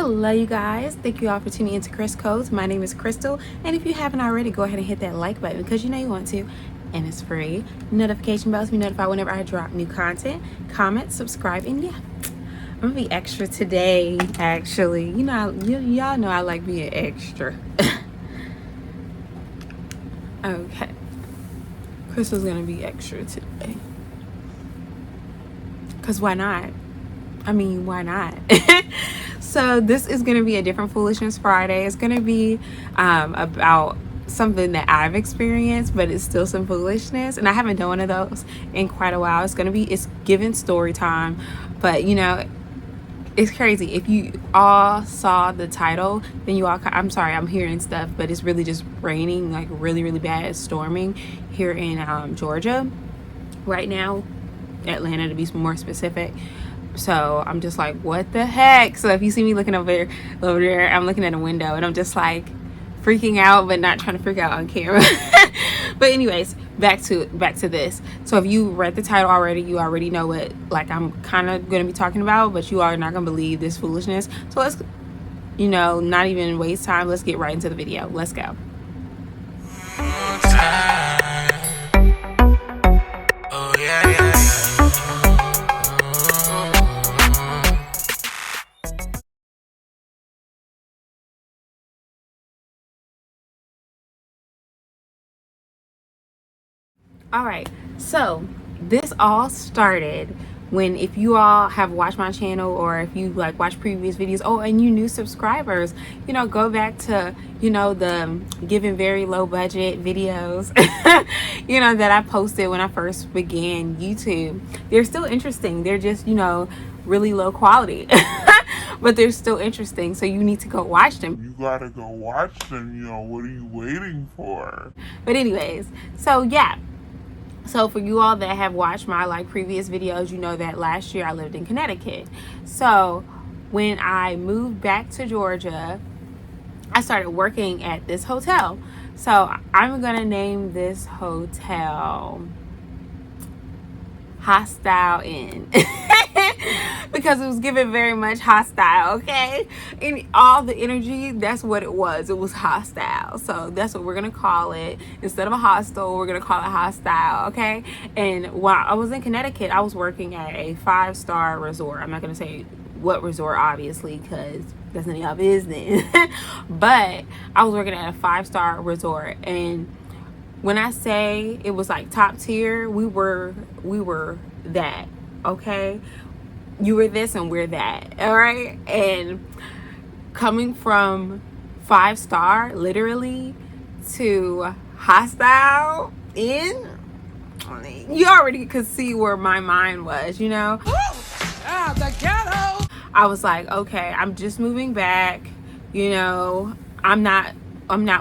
Hello you guys, thank you all for tuning into Chris Codes. My name is Crystal, and if you haven't already, go ahead and hit that like button because you know you want to, and it's free. Notification bells be notified whenever I drop new content. Comment, subscribe, and yeah, I'm gonna be extra today. Actually, y'all know I like being extra. Okay, Crystal's gonna be extra today because why not? I mean, why not? So this is going to be a different Foolishness Friday. It's going to be about something that I've experienced, but it's still some foolishness. And I haven't done one of those in quite a while. It's given story time. But, it's crazy. If you all saw the title, then I'm sorry, I'm hearing stuff, but it's really just raining, like really, really bad. It's storming here in Georgia right now. Atlanta, to be more specific. So I'm just like, what the heck? So if you see me looking over there, I'm looking at a window and I'm just like freaking out, but not trying to freak out on camera. But anyways, back to this. So if you read the title already, you already know what like I'm kind of going to be talking about, but you are not going to believe this foolishness. So let's, not even waste time. Let's get right into the video. Let's go. All right, so this all started when, if you all have watched my channel or if you like watch previous videos, and you new subscribers, go back to the giving very low budget videos that I posted when I first began YouTube. They're still interesting. They're just really low quality. But they're still interesting, so you need to go watch them. You gotta go watch them, what are you waiting for? But anyways, so yeah. So for you all that have watched my previous videos, you know that last year I lived in Connecticut. So when I moved back to Georgia, I started working at this hotel. So I'm gonna name this hotel Hostile Inn. Because it was given very much hostile, okay? And all the energy, that's what it was. It was hostile. So that's what we're going to call it. Instead of a hostel, we're going to call it hostile, okay? And while I was in Connecticut, I was working at a 5-star resort. I'm not going to say what resort, obviously, because that's none of y'all business. But I was working at a 5-star resort. And when I say it was like top tier, we were that, okay? You were this and we're that, all right? And coming from 5-star literally to hostile Inn, you already could see where my mind was, the ghetto. I was like, okay, I'm just moving back, I'm not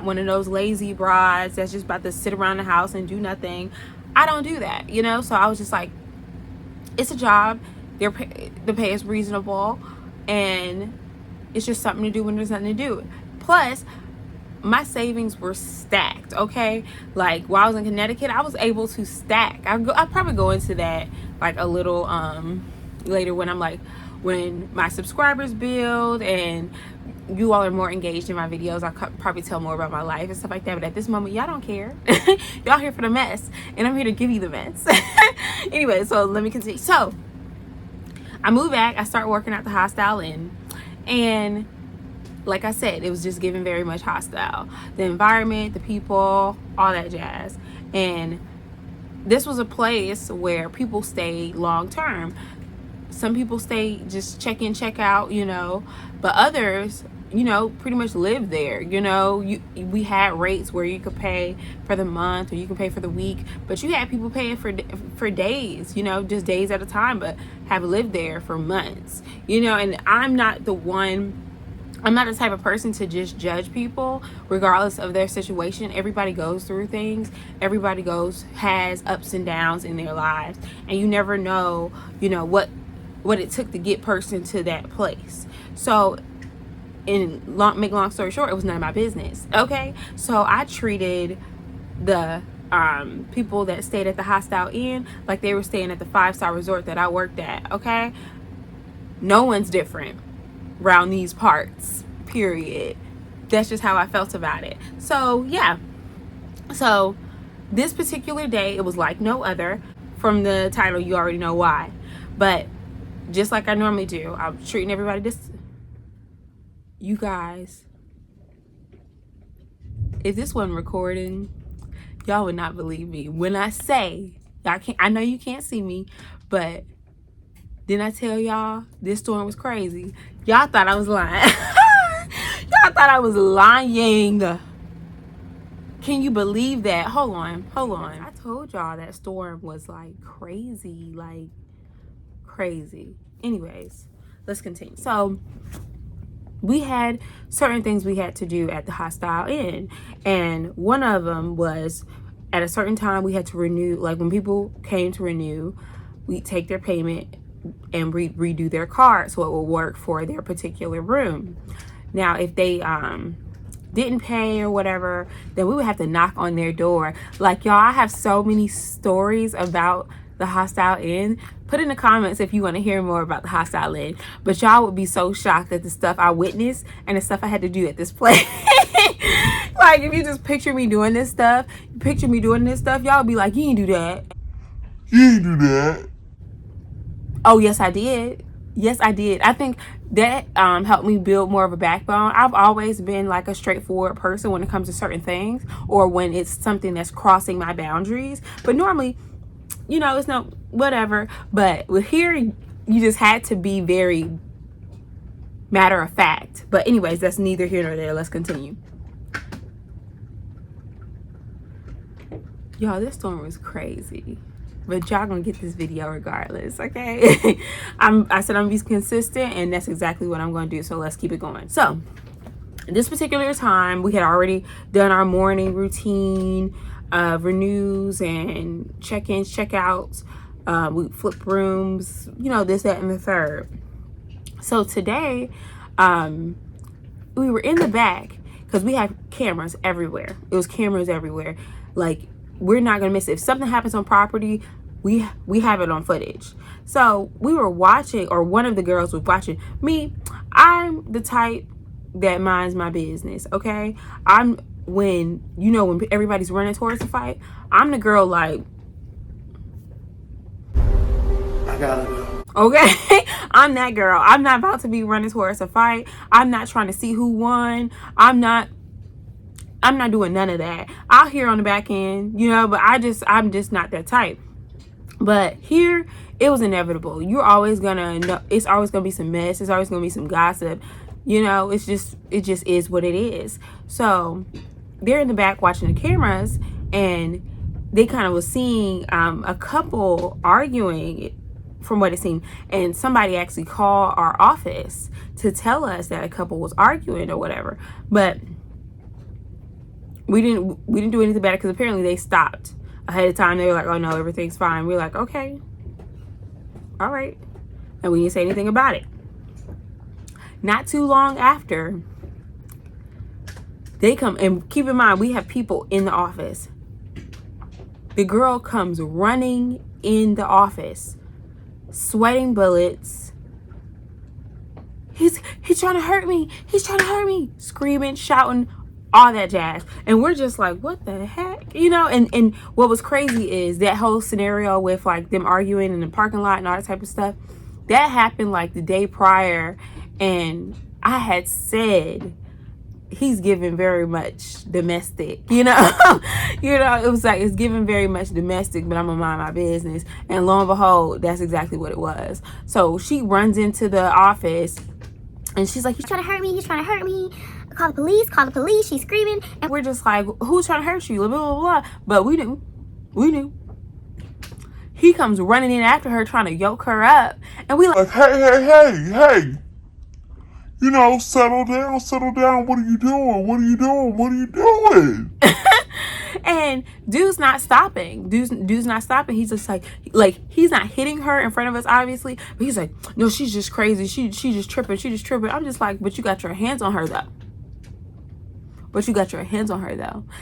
one of those lazy broads that's just about to sit around the house and do nothing. I don't do that, so I was just like, it's a job. The pay is reasonable, and it's just something to do when there's nothing to do. Plus, my savings were stacked, okay? Like, while I was in Connecticut, I was able to stack. I'll probably go into that, like, a little later when my subscribers build and you all are more engaged in my videos. I'll probably tell more about my life and stuff like that. But at this moment, y'all don't care. Y'all here for the mess, and I'm here to give you the mess. Anyway, so let me continue. So I moved back. I started working at the Hostile Inn, and like I said, it was just given very much hostile. The environment, the people, all that jazz. And this was a place where people stayed long term. Some people stay just check in, check out, but others, pretty much live there. We had rates where you could pay for the month or you could pay for the week, but you had people paying for days, just days at a time, but have lived there for months, and I'm not the type of person to just judge people regardless of their situation. Everybody goes through things. Everybody has ups and downs in their lives, and you never know, what it took to get person to that place. So make long story short, it was none of my business, okay? So I treated the people that stayed at the Hostile Inn like they were staying at the 5-star resort that I worked at, okay? No one's different. around these parts, period. That's just how I felt about it. So yeah, so this particular day, it was like no other. From the title, you already know why. But just like I normally do, I'm treating everybody this. You guys, if this wasn't recording, y'all would not believe me when I say, y'all can't, I know you can't see me, but didn't I tell y'all this storm was crazy? Y'all thought I was lying. Y'all thought I was lying. Can you believe that? Hold on. I told y'all that storm was like crazy. Anyways, let's continue. So we had certain things we had to do at the Hostile Inn, and one of them was at a certain time we had to renew. Like when people came to renew, we take their payment and redo their card so it will work for their particular room. Now if they didn't pay or whatever, then we would have to knock on their door. Like, y'all, I have so many stories about the Hostile Inn. Put in the comments if you want to hear more about the Hostile Inn. But y'all would be so shocked at the stuff I witnessed and the stuff I had to do at this place. Like, if you just picture me doing this stuff, y'all would be like, you ain't do that. You ain't do that. Oh, yes, I did. I think that helped me build more of a backbone. I've always been like a straightforward person when it comes to certain things, or when it's something that's crossing my boundaries. But normally, you know, it's no whatever. But with here, you just had to be very matter of fact. But anyways, that's neither here nor there. Let's continue. Y'all, this storm was crazy. But y'all gonna get this video regardless, okay? I said I'm gonna be consistent, and that's exactly what I'm gonna do. So let's keep it going. So this particular time, we had already done our morning routine of renews and check-ins, check-outs. We flip rooms, you know, this, that, and the third. So today, we were in the back because we have cameras everywhere. It was cameras everywhere. Like, we're not gonna miss it. If something happens on property, we have it on footage. So we were watching, or one of the girls was watching me. I'm the type that minds my business, okay? When everybody's running towards the fight, I'm the girl like, I gotta go. Okay? I'm that girl. I'm not about to be running towards a fight. I'm not trying to see who won. I'm not doing none of that. I'll hear on the back end, you know, but I'm just not that type. But here, it was inevitable. You're always gonna know, it's always gonna be some mess. It's always gonna be some gossip. You know, it just is what it is. So they're in the back watching the cameras, and they kind of was seeing a couple arguing from what it seemed. And somebody actually called our office to tell us that a couple was arguing or whatever. But we didn't do anything about it because apparently they stopped ahead of time. They were like, oh no, everything's fine. We were like, okay, all right. And we didn't say anything about it. Not too long after, they come, and keep in mind, we have people in the office. The girl comes running in the office, sweating bullets. He's trying to hurt me. He's trying to hurt me. Screaming, shouting, all that jazz. And we're just like, what the heck? You know, and what was crazy is that whole scenario with like them arguing in the parking lot and all that type of stuff, that happened like the day prior. And I had said, he's giving very much domestic, you know. It was like, it's giving very much domestic, but I'm gonna mind my business. And lo and behold, that's exactly what it was. So she runs into the office and she's like, he's trying to hurt me. Call the police. She's screaming. And we're just like, who's trying to hurt you? Blah, blah, blah. But we knew. He comes running in after her, trying to yoke her up. And we like, hey. You know, settle down. What are you doing? And dude's not stopping. He's just like he's not hitting her in front of us, obviously. But he's like, no, she's just crazy. She just tripping. I'm just like, but you got your hands on her though.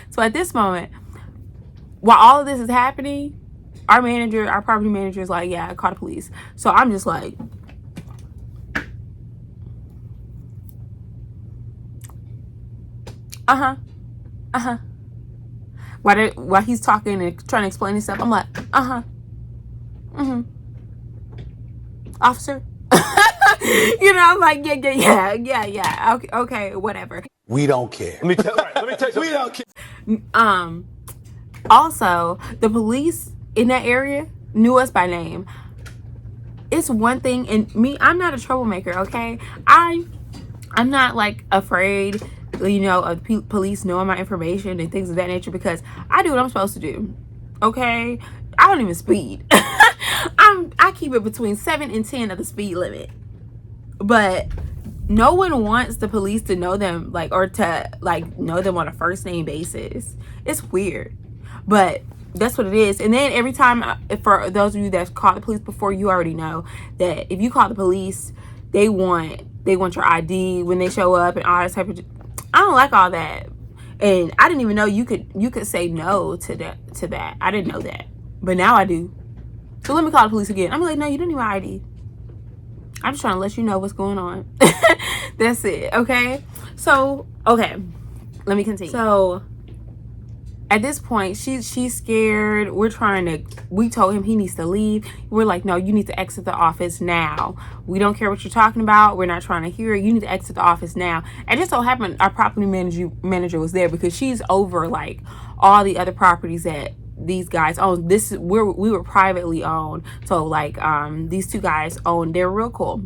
So at this moment, while all of this is happening, our property manager is like, yeah, I called the police. So I'm just like, uh-huh, uh-huh. While he's talking and trying to explain himself, I'm like, uh-huh, mm-hmm. Officer. I'm like, yeah. Okay, whatever. We don't care. Let me tell you. We don't care. Also, the police in that area knew us by name. It's one thing, and me, I'm not a troublemaker, okay? I'm not like afraid, of police knowing my information and things of that nature, because I do what I'm supposed to do, okay? I don't even speed. I keep it between 7 and 10 of the speed limit. But no one wants the police to know them, or to know them on a first name basis. It's weird, but that's what it is. And then every time, for those of you that called the police before, you already know that if you call the police, they want your ID when they show up and all that type of. I don't like all that, and I didn't even know you could say no to that. I didn't know that, but now I do. So let me call the police again. I'm like, no, you don't need my ID. I'm just trying to let you know what's going on. That's it, okay? So, okay, let me continue. So, at this point, she's scared. We told him he needs to leave. We're like, no, you need to exit the office now. We don't care what you're talking about. We're not trying to hear it. You need to exit the office now. And just so happened, our property manager was there, because she's over all the other properties that these guys own. We were privately owned, so these two guys they're real cool.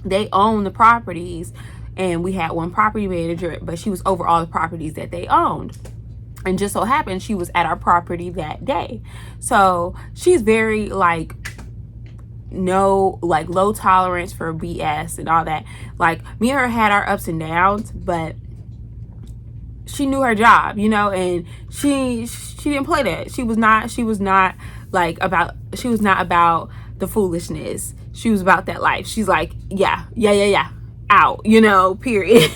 They own the properties, and we had one property manager, but she was over all the properties that they owned. And just so happened she was at our property that day, so she's very low tolerance for BS and all that. Me and her had our ups and downs, but she knew her job, and she didn't play that. She was not about the foolishness. She was about that life. She's like, yeah, out, period.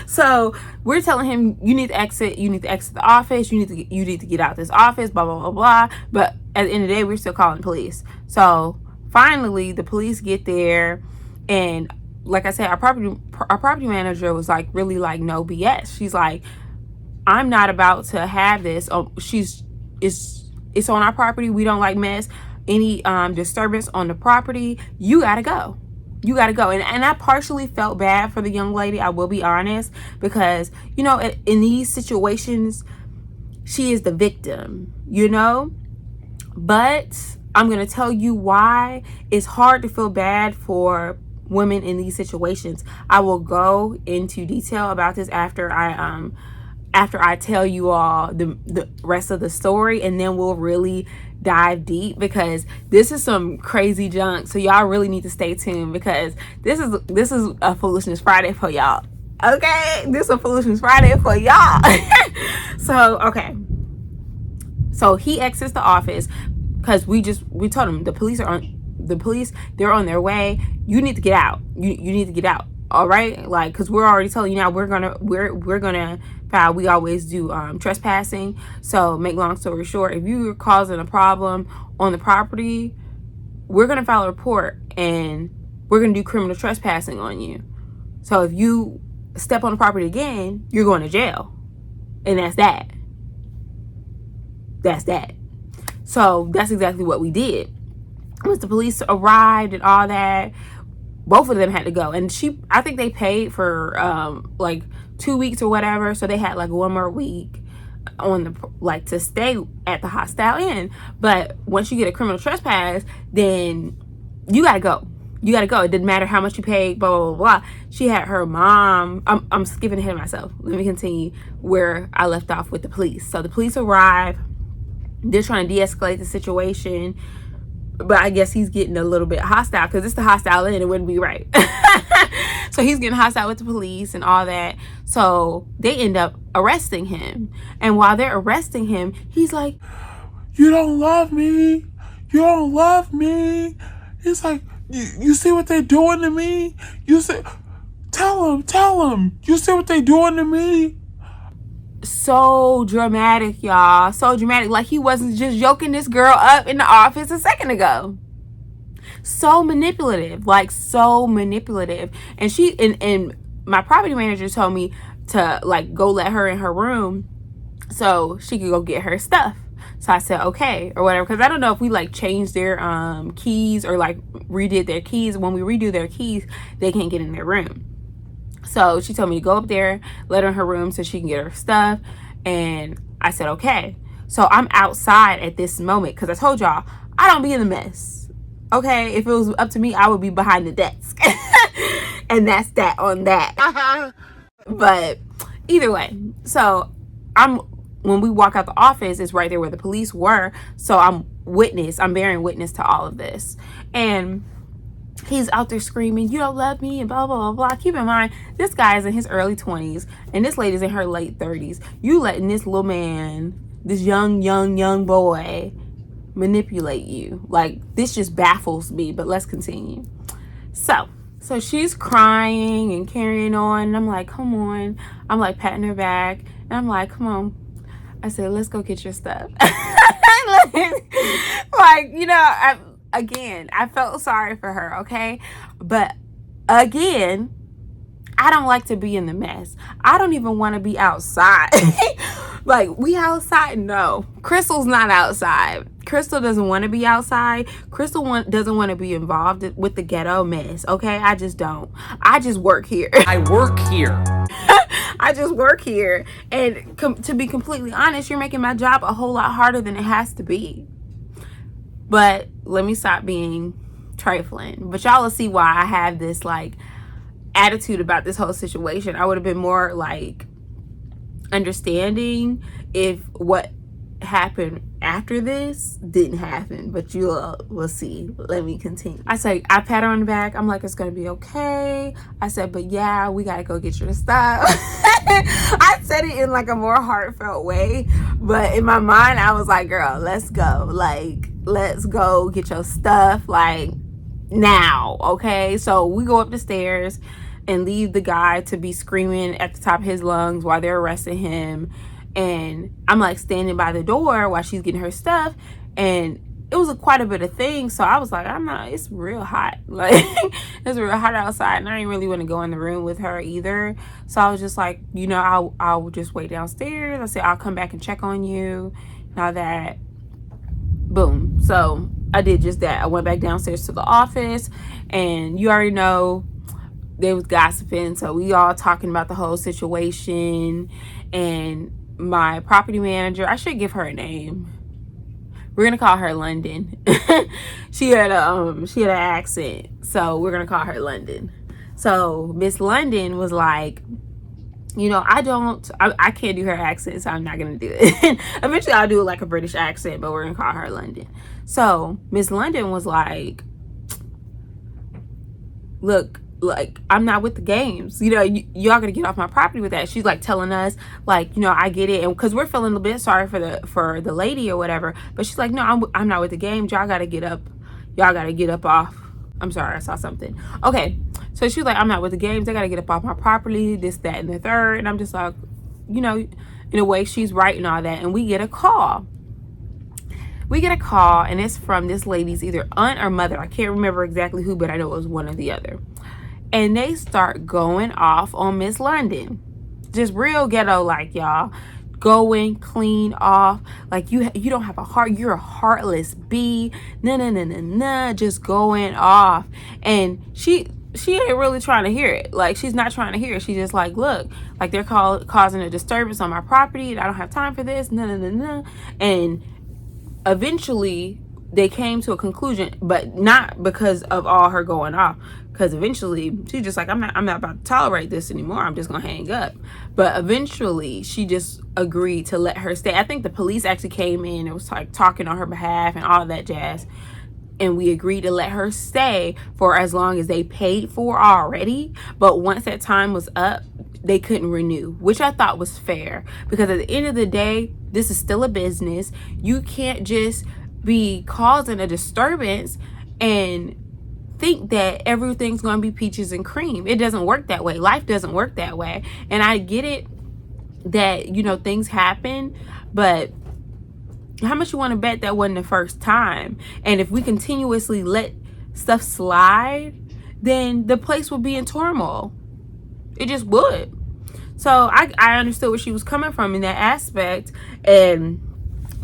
So we're telling him, you need to exit the office, you need to get out this office, blah blah blah blah. But at the end of the day, we're still calling the police. So finally the police get there, and like I said, our property manager was really no BS. She's like, I'm not about to have this. It's on our property. We don't mess. Any disturbance on the property, you gotta go. And I partially felt bad for the young lady, I will be honest, because in these situations, she is the victim, but I'm gonna tell you why it's hard to feel bad for women in these situations. I will go into detail about this after I tell you all the rest of the story, and then we'll really dive deep, because this is some crazy junk. So y'all really need to stay tuned, because this is a Foolishness Friday for y'all. Okay, this is a Foolishness Friday for y'all. So okay, so he exits the office because we told him the police, they're on their way. You need to get out. You need to get out. All right, because we're already telling you now, we're gonna file. We always do trespassing. So make long story short, if you're causing a problem on the property, we're gonna file a report, and we're gonna do criminal trespassing on you. So if you step on the property again, you're going to jail, and that's that. So that's exactly what we did. Once the police arrived and all that, both of them had to go, and I think they paid for 2 weeks or whatever, so they had 1 more week on the to stay at the hostile inn. But once you get a criminal trespass, then you gotta go. It didn't matter how much you paid, blah blah blah blah. She had her mom. I'm skipping ahead of myself. Let me continue where I left off with the police. So the police arrive. They're trying to de-escalate the situation, but I guess he's getting a little bit hostile, because it's the hostile inn. It wouldn't be right. So he's getting hostile with the police and all that. So they end up arresting him. And while they're arresting him, he's like, You don't love me. You don't love me. He's like, you see what they're doing to me? You see, tell him. You see what they're doing to me? so dramatic, y'all. So dramatic. He wasn't just joking this girl up in the office a second ago. So manipulative. And she and my property manager told me, to like go let her in her room so she could go get her stuff. So I said, okay, or whatever. Because I don't know if we like changed their keys or like redid their keys. When we redo their keys, they can't get in their room. So she told me to go up there, let her in her room so she can get her stuff. And I said, okay. So I'm outside at this moment because I told y'all, I don't be in the mess. Okay, if it was up to me, I would be behind the desk. And that's that on that. But either way, so when we walk out the office, it's right there where the police were. So I'm bearing witness to all of this. And he's out there screaming, you don't love me, and blah, blah, blah, blah. Keep in mind, this guy is in his early 20s, and this lady's in her late 30s. You letting this little man, this young boy, manipulate you. Like, this just baffles me, but let's continue. So she's crying and carrying on, and I'm like, come on. I'm like patting her back, and I'm like, come on. I said, let's go get your stuff. Like, you know, I felt sorry for her, okay? But again, I don't like to be in the mess. I don't even want to be outside. Like, we outside? No. Crystal's not outside. Crystal doesn't want to be outside. Crystal doesn't want to be involved with the ghetto mess, okay? I just don't. I just work here. I work here. I just work here. And to be completely honest, you're making my job a whole lot harder than it has to be. But let me stop being trifling. But y'all will see why I have this, like, attitude about this whole situation. I would have been more, like, understanding if what happened after this didn't happen, but we'll see. Let me continue. I pat her on the back. I'm like, it's gonna be okay. I said, but yeah, we gotta go get your stuff. I said it in like a more heartfelt way, but in my mind I was like, girl, let's go. Like, let's go get your stuff, like, now. Okay, so we go up the stairs and leave the guy to be screaming at the top of his lungs while they're arresting him. And I'm like standing by the door while she's getting her stuff, and it was quite a bit of things. So I was like, it's real hot. Like, it's real hot outside, and I didn't really want to go in the room with her either. So I was just like, you know, I'll just wait downstairs. I said, I'll come back and check on you and all that. Boom. So I did just that. I went back downstairs to the office, and you already know they was gossiping. So we all talking about the whole situation. And my property manager, I should give her a name. We're gonna call her London. she had an accent, so we're gonna call her London. So Miss London was like, you know, I can't do her accent, so I'm not gonna do it. Eventually I'll do like a British accent, but we're gonna call her London. So Miss London was like, look, like, I'm not with the games, you know, y'all gonna get off my property with that. She's like telling us, like, you know, I get it, and because we're feeling a bit sorry for the lady or whatever, but she's like, no, I'm not with the games. Y'all gotta get up off. I'm sorry, I saw something. Okay, so she's like, I'm not with the games. They gotta get up off my property, this, that, and the third. And I'm just like, you know, in a way, she's right and all that. And we get a call, and it's from this lady's either aunt or mother. I can't remember exactly who, but I know it was one or the other. And they start going off on Miss London. Just real ghetto, like, y'all. Going clean off. Like, you don't have a heart. You're a heartless bee. Nah. Just going off. And she ain't really trying to hear it. Like, she's not trying to hear it. She's just like, look, like, they're causing a disturbance on my property. And I don't have time for this. Nah. And eventually they came to a conclusion, but not because of all her going off. Because eventually she's just like, I'm not about to tolerate this anymore. I'm just gonna hang up. But eventually she just agreed to let her stay. I think the police actually came in and was like talking on her behalf and all of that jazz. And we agreed to let her stay for as long as they paid for already. But once that time was up, they couldn't renew, which I thought was fair. Because at the end of the day, this is still a business. You can't just be causing a disturbance and think that everything's going to be peaches and cream. It doesn't work that way. Life doesn't work that way. And I get it that, you know, things happen, but how much you want to bet that wasn't the first time? And if we continuously let stuff slide, then the place would be in turmoil. It just would. So I understood where she was coming from in that aspect. And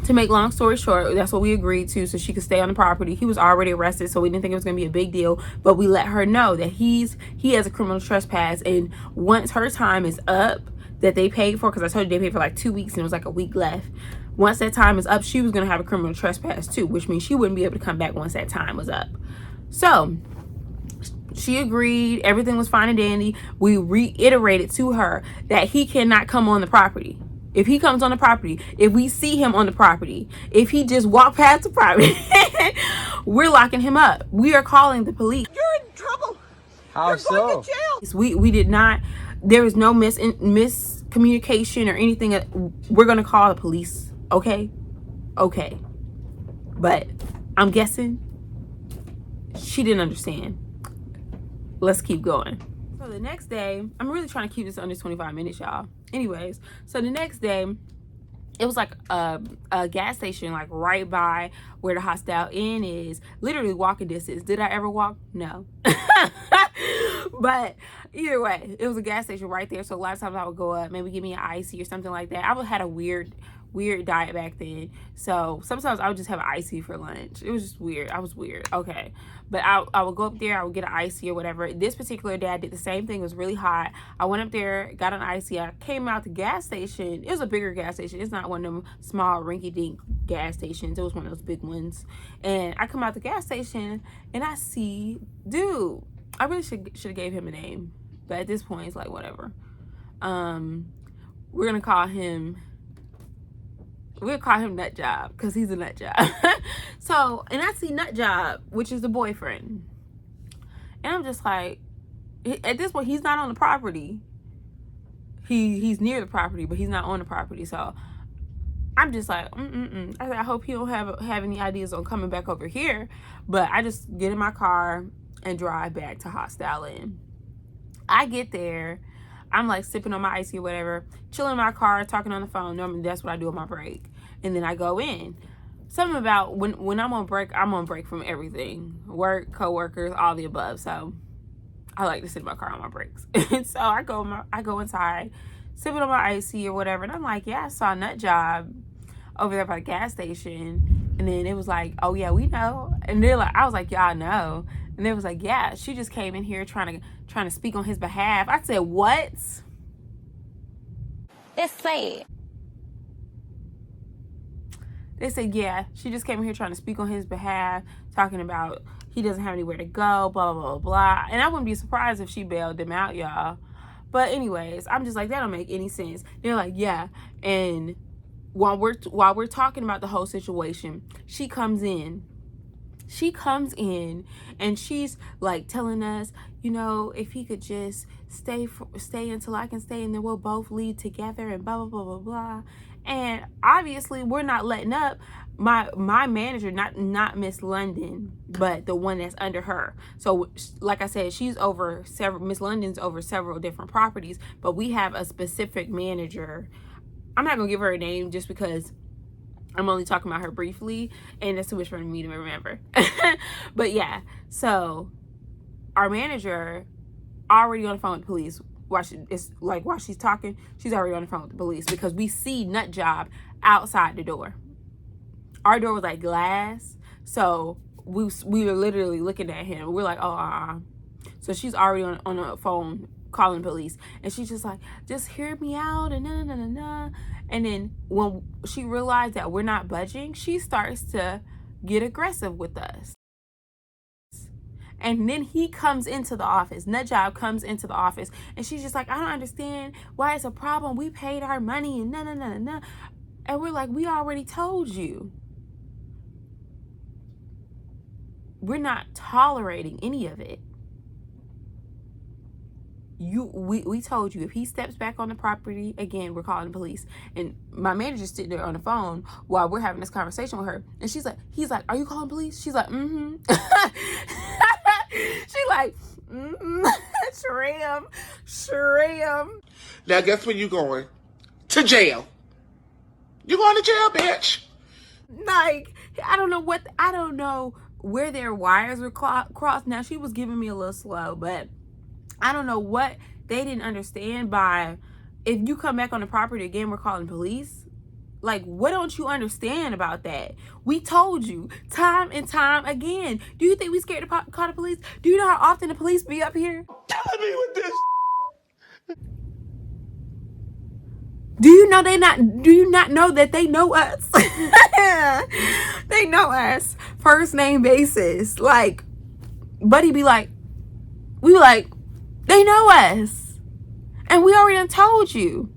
to make long story short, that's what we agreed to, so she could stay on the property. He was already arrested, so we didn't think it was going to be a big deal, but we let her know that he has a criminal trespass, and once her time is up that they paid for, because I told you they paid for like 2 weeks and it was like a week left. Once that time is up, she was going to have a criminal trespass too, which means she wouldn't be able to come back once that time was up. So she agreed, everything was fine and dandy. We reiterated to her that he cannot come on the property. If he comes on the property, if we see him on the property, if he just walked past the property, we're locking him up. We are calling the police. You're in trouble. How You're so? going to jail. We did not, there was no miscommunication or anything. We're going to call the police. Okay. But I'm guessing she didn't understand. Let's keep going. So the next day, I'm really trying to keep this under 25 minutes, y'all. Anyways, so the next day, it was like a gas station, like right by where the Hostile Inn is, literally walking distance. Did I ever walk? No. But either way, it was a gas station right there. So a lot of times I would go up, maybe give me an icy or something like that. I had a weird diet back then, so sometimes I would just have an icy for lunch. It was just weird. I was weird. Okay, but I would go up there, I would get an icy or whatever. This particular day I did the same thing. It was really hot. I went up there, got an icy. I came out the gas station. It was a bigger gas station. It's not one of them small rinky-dink gas stations. It was one of those big ones. And I come out the gas station and I see, dude, I really should have gave him a name, but at this point it's like whatever. We're gonna call him, we'll call him Nut Job, because he's a nut job. So, and I see Nut Job, which is the boyfriend. And I'm just like, at this point, he's not on the property. He's near the property, but he's not on the property. So, I'm just like, I hope he don't have any ideas on coming back over here. But I just get in my car and drive back to Hostile Inn. I get there. I'm like sipping on my icy or whatever, chilling in my car, talking on the phone. Normally that's what I do on my break. And then I go in. Something about when I'm on break from everything. Work, coworkers, all the above. So I like to sit in my car on my breaks. And so I go inside, sipping on my icy or whatever. And I'm like, yeah, I saw Nut Job over there by the gas station. And then it was like, oh yeah, we know. And they're like, I was like, y'all know. And they was like, yeah, she just came in here trying to speak on his behalf. I said, what? It's sad. They said, yeah, she just came in here trying to speak on his behalf, talking about he doesn't have anywhere to go, blah, blah, blah, blah. And I wouldn't be surprised if she bailed them out, y'all. But anyways, I'm just like, that don't make any sense. They're like, yeah. And while we're talking about the whole situation, she comes in and she's like telling us, you know, if he could just stay until I can stay, and then we'll both leave together and blah, blah, blah, blah, blah. And obviously we're not letting up. My manager, not Miss London, but the one that's under her. So like I said, Miss London's over several different properties, but we have a specific manager. I'm not gonna give her a name just because I'm only talking about her briefly, and that's too much for me to remember. But yeah, so our manager already on the phone with the police. While she's talking, she's already on the phone with the police, because we see Nut Job outside the door. Our door was like glass, so we were literally looking at him. We're like, oh, So she's already on the phone calling the police, and she's just like, just hear me out, and na. And then when she realized that we're not budging, she starts to get aggressive with us. And then he comes into the office. Nut Job comes into the office, and she's just like, I don't understand why it's a problem. We paid our money and na. And we're like, we already told you. We're not tolerating any of it. We told you, if he steps back on the property again, we're calling the police. And my manager's sitting there on the phone while we're having this conversation with her, and he's like, are you calling police? She's like, She like, Shrim. Now guess where you going? To jail. You going to jail, bitch? Like, I don't know where their wires were crossed. Now, she was giving me a little slow, but I don't know what they didn't understand by if you come back on the property again, we're calling police? Like, what don't you understand about that? We told you time and time again. Do you think we scared to call the police? Do you know how often the police be up here? Killing me with this. Do you not know that they know us? They know us. First name basis. Like, Buddy be like, we be like, they know us. And we already done told you.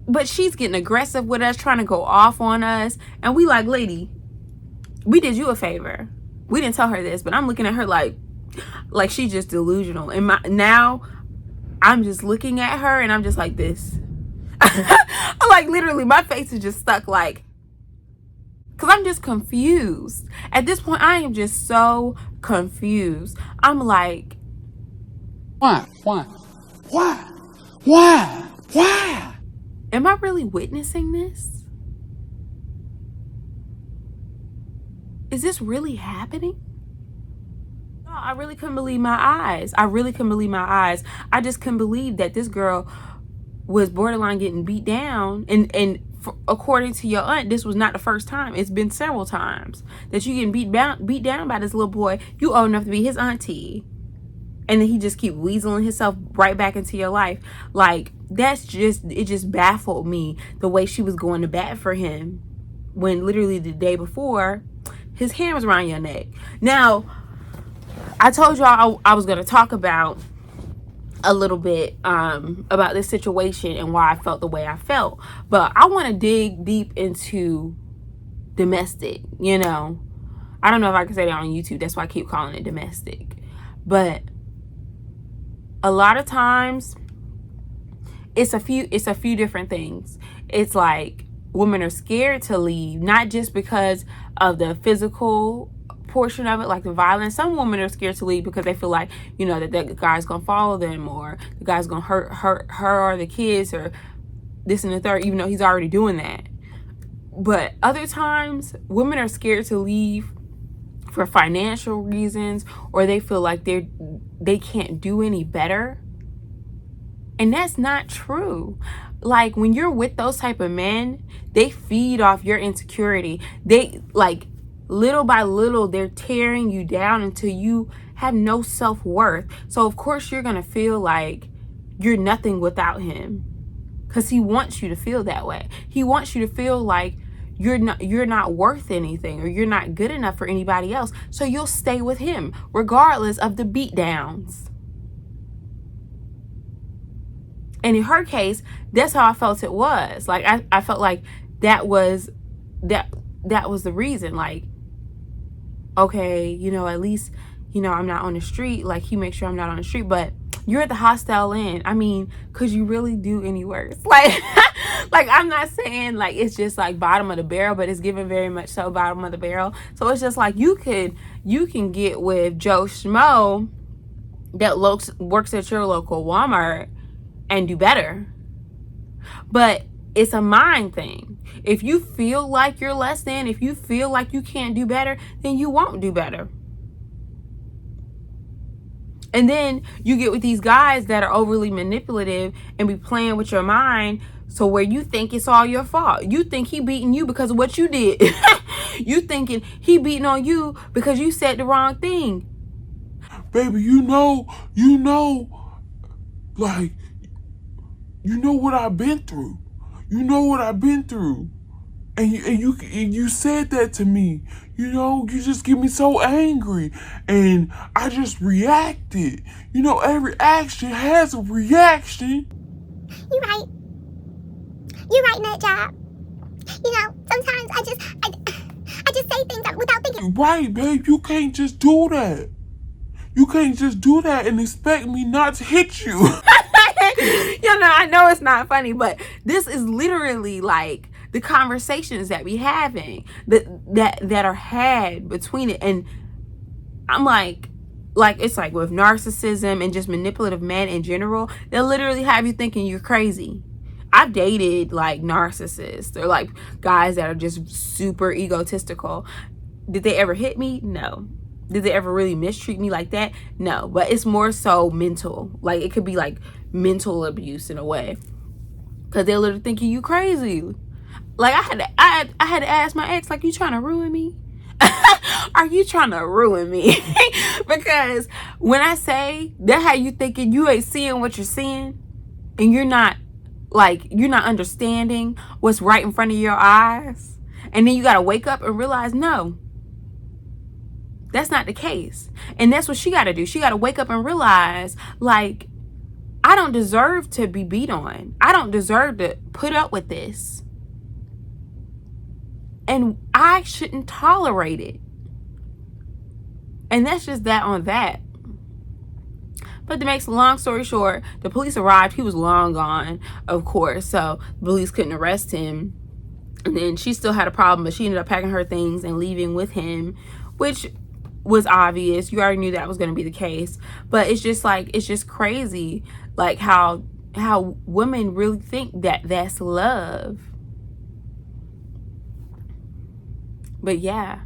But she's getting aggressive with us, trying to go off on us. And we like, lady, we did you a favor. We didn't tell her this, but I'm looking at her like she's just delusional. And now I'm just looking at her and I'm just like this. Like, literally, my face is just stuck, like, because I'm just confused. At this point, I am just so confused. I'm like, Why? am I really witnessing this? Is this really happening? No, I really couldn't believe my eyes. I just couldn't believe that this girl was borderline getting beat down. And according to your aunt, this was not the first time. It's been several times that you getting beat down by this little boy. You old enough to be his auntie. And then he just keep weaseling himself right back into your life. Like, it just baffled me the way she was going to bat for him when literally the day before his hand was around your neck. Now, I told y'all I was going to talk about a little bit about this situation and why I felt the way I felt. But I want to dig deep into domestic, I don't know if I can say that on YouTube. That's why I keep calling it domestic. But a lot of times it's a few different things. It's like women are scared to leave, not just because of the physical portion of it, like the violence. Some women are scared to leave because they feel like, that the guy's gonna follow them, or the guy's gonna hurt her or the kids, or this and the third, even though he's already doing that. But other times, women are scared to leave for financial reasons, or they feel like they can't do any better. And that's not true. Like, when you're with those type of men, they feed off your insecurity. They, like, little by little, they're tearing you down until you have no self-worth. So of course you're gonna feel like you're nothing without him, because he wants you to feel that way. He wants you to feel like you're not worth anything, or you're not good enough for anybody else. So you'll stay with him regardless of the beat downs. And in her case, that's how I felt it was. Like, I felt like that was the reason. Like, okay, at least, I'm not on the street. Like, he makes sure I'm not on the street. But you're at the hostel inn. I mean, could you really do any worse? Like, I'm not saying, like, it's just, like, bottom of the barrel, but it's given very much so bottom of the barrel. So it's just, like, you can get with Joe Schmo that works at your local Walmart and do better. But it's a mind thing. If you feel like you're less than, if you feel like you can't do better, then you won't do better. And then you get with these guys that are overly manipulative and be playing with your mind, so where you think it's all your fault. You think he beating you because of what you did. You thinking he beating on you because you said the wrong thing. Baby, like, what I've been through. And you said that to me. You just get me so angry. And I just reacted. Every action has a reaction. You're right. You're right, nut job. Sometimes I just say things without thinking. Right, babe. You can't just do that. You can't just do that and expect me not to hit you. I know it's not funny, but this is literally like the conversations that we having that are had between it. And I'm like it's like with narcissism and just manipulative men in general, they'll literally have you thinking you're crazy. I've dated like narcissists, or like guys that are just super egotistical. Did they ever hit me? No. Did they ever really mistreat me like that? No. But it's more so mental. Like, it could be like mental abuse in a way. because they're literally thinking you crazy. Like, I had to ask my ex, like, you trying to ruin me? Are you trying to ruin me? Because when I say that, how you thinking you ain't seeing what you're seeing, and you're not understanding what's right in front of your eyes, and then you got to wake up and realize, no, that's not the case. And that's what she got to do. She got to wake up and realize, like, I don't deserve to be beat on. I don't deserve to put up with this. And I shouldn't tolerate it. And that's just that on that. But to make a long story short, the police arrived. He was long gone, of course. So the police couldn't arrest him. And then she still had a problem, but she ended up packing her things and leaving with him, which was obvious. You already knew that was going to be the case. But it's just like, it's just crazy, like how women really think that that's love. But yeah,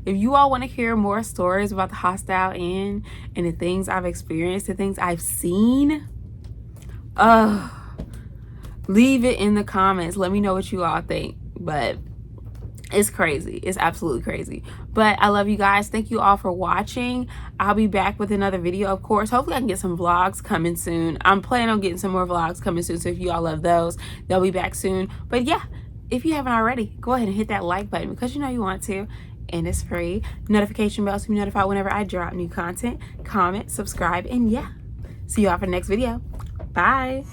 if you all want to hear more stories about the hostile end and the things I've experienced, the things I've seen, leave it in the comments. Let me know what you all think. But it's crazy. It's absolutely crazy. But I love you guys. Thank you all for watching. I'll be back with another video, of course. Hopefully I can get some vlogs coming soon. I'm planning on getting some more vlogs coming soon. So if you all love those, they'll be back soon. But yeah, if you haven't already, go ahead and hit that like button because you know you want to. And it's free. Notification bell to be notified whenever I drop new content. Comment, subscribe, and yeah. See you all for the next video. Bye.